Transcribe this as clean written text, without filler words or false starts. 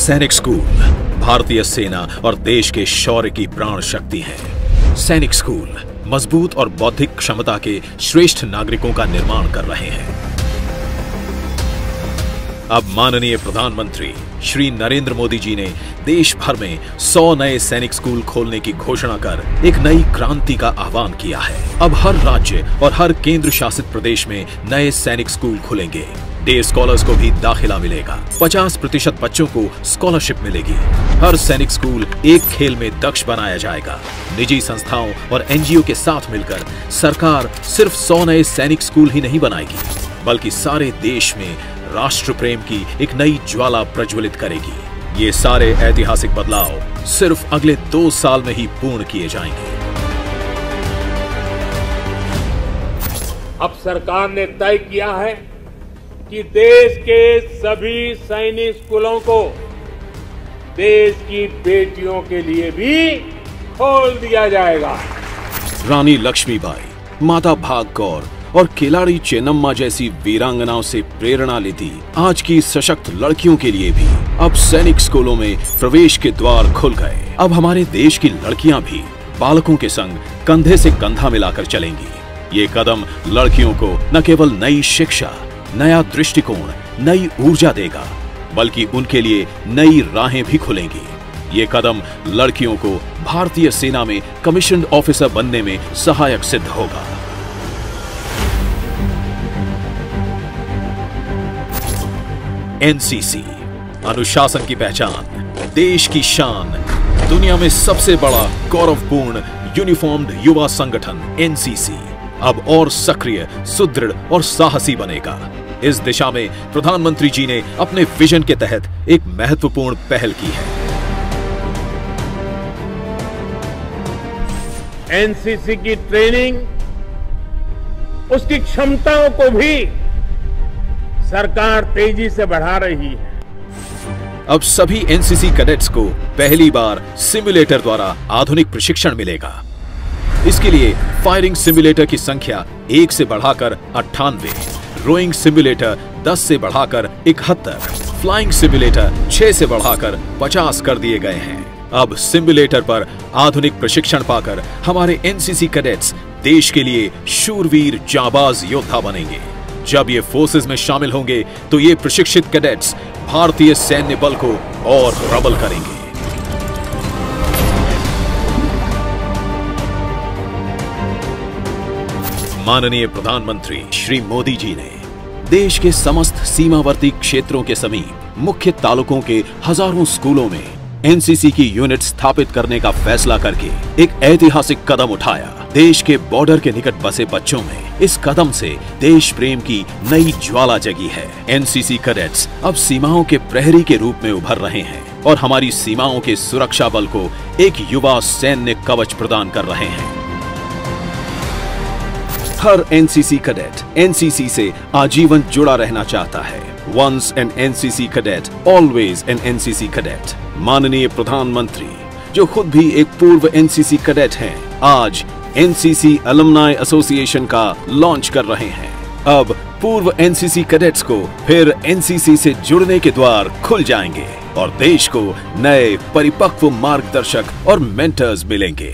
सैनिक स्कूल भारतीय सेना और देश के शौर्य की प्राण शक्ति है। सैनिक स्कूल मजबूत और बौद्धिक क्षमता के श्रेष्ठ नागरिकों का निर्माण कर रहे हैं। अब माननीय प्रधानमंत्री श्री नरेंद्र मोदी जी ने देश भर में 100 नए सैनिक स्कूल खोलने की घोषणा कर एक नई क्रांति का आह्वान किया है। अब हर राज्य और हर केंद्र शासित प्रदेश में नए सैनिक स्कूल खुलेंगे। डे स्कॉलर्स को भी दाखिला मिलेगा। 50% बच्चों को स्कॉलरशिप मिलेगी। हर सैनिक स्कूल एक खेल में दक्ष बनाया जाएगा। निजी संस्थाओं और एनजीओ के साथ मिलकर सरकार सिर्फ 100 नए सैनिक स्कूल ही नहीं बनाएगी, बल्कि सारे देश में राष्ट्र प्रेम की एक नई ज्वाला प्रज्वलित करेगी। ये सारे ऐतिहासिक बदलाव सिर्फ अगले 2 साल में ही पूर्ण किए जाएंगे। अब सरकार ने तय किया है कि देश के सभी सैनिक स्कूलों को देश की बेटियों के लिए भी खोल दिया जाएगा। रानी लक्ष्मीबाई, माता भाग कौर और खिलाड़ी चेन्नम्मा जैसी वीरांगनाओं से प्रेरणा लेती आज की सशक्त लड़कियों के लिए भी अब सैनिक स्कूलों में प्रवेश के द्वार खुल गए। अब हमारे देश की लड़कियां भी बालकों के संग कंधे से कंधा मिलाकर चलेंगी। ये कदम लड़कियों को न केवल नई शिक्षा, नया दृष्टिकोण, नई ऊर्जा देगा, बल्कि उनके लिए नई राहें भी खुलेंगी। ये कदम लड़कियों को भारतीय सेना में कमीशन्ड ऑफिसर बनने में सहायक सिद्ध होगा। एनसीसी अनुशासन की पहचान, देश की शान, दुनिया में सबसे बड़ा गौरवपूर्ण यूनिफॉर्म्ड युवा संगठन एनसीसी अब और सक्रिय, सुदृढ़ और साहसी बनेगा। इस दिशा में प्रधानमंत्री जी ने अपने विजन के तहत एक महत्वपूर्ण पहल की है। एनसीसी की ट्रेनिंग, उसकी क्षमताओं को भी सरकार तेजी से बढ़ा रही है। अब सभी एनसीसी कैडेट्स को पहली बार सिमुलेटर द्वारा आधुनिक प्रशिक्षण मिलेगा। इसके लिए फायरिंग सिमुलेटर की संख्या 1 से बढ़ाकर 98, रोइंग सिमुलेटर 10 से बढ़ाकर 71, फ्लाइंग सिमुलेटर 6 से बढ़ाकर 50 कर दिए गए हैं। अब सिमुलेटर पर आधुनिक प्रशिक्षण पाकर हमारे एनसीसी कैडेट्स देश के लिए शूरवीर जाबाज योद्धा बनेंगे। जब ये फोर्सेस में शामिल होंगे तो ये प्रशिक्षित कैडेट्स भारतीय सैन्य बल को और प्रबल करेंगे। माननीय प्रधानमंत्री श्री मोदी जी ने देश के समस्त सीमावर्ती क्षेत्रों के समीप मुख्य तालुकों के हजारों स्कूलों में एनसीसी की यूनिट स्थापित करने का फैसला करके एक ऐतिहासिक कदम उठाया। देश के बॉर्डर के निकट बसे बच्चों में इस कदम से देश प्रेम की नई ज्वाला जगी है। एनसीसी कैडेट्स अब सीमाओं के प्रहरी के रूप में उभर रहे हैं और हमारी सीमाओं के सुरक्षा बल को एक युवा सैन्य कवच प्रदान कर रहे हैं। हर एनसीसी कैडेट एनसीसी से आजीवन जुड़ा रहना चाहता है। Once an NCC cadet, always an NCC cadet। माननीय प्रधानमंत्री जो खुद भी एक पूर्व एनसीसी कैडेट हैं, आज एनसीसी अलुमनाई एसोसिएशन का लॉन्च कर रहे हैं। अब पूर्व एनसीसी कैडेट्स को फिर एनसीसी से जुड़ने के द्वार खुल जाएंगे और देश को नए परिपक्व मार्गदर्शक और मेंटर्स मिलेंगे।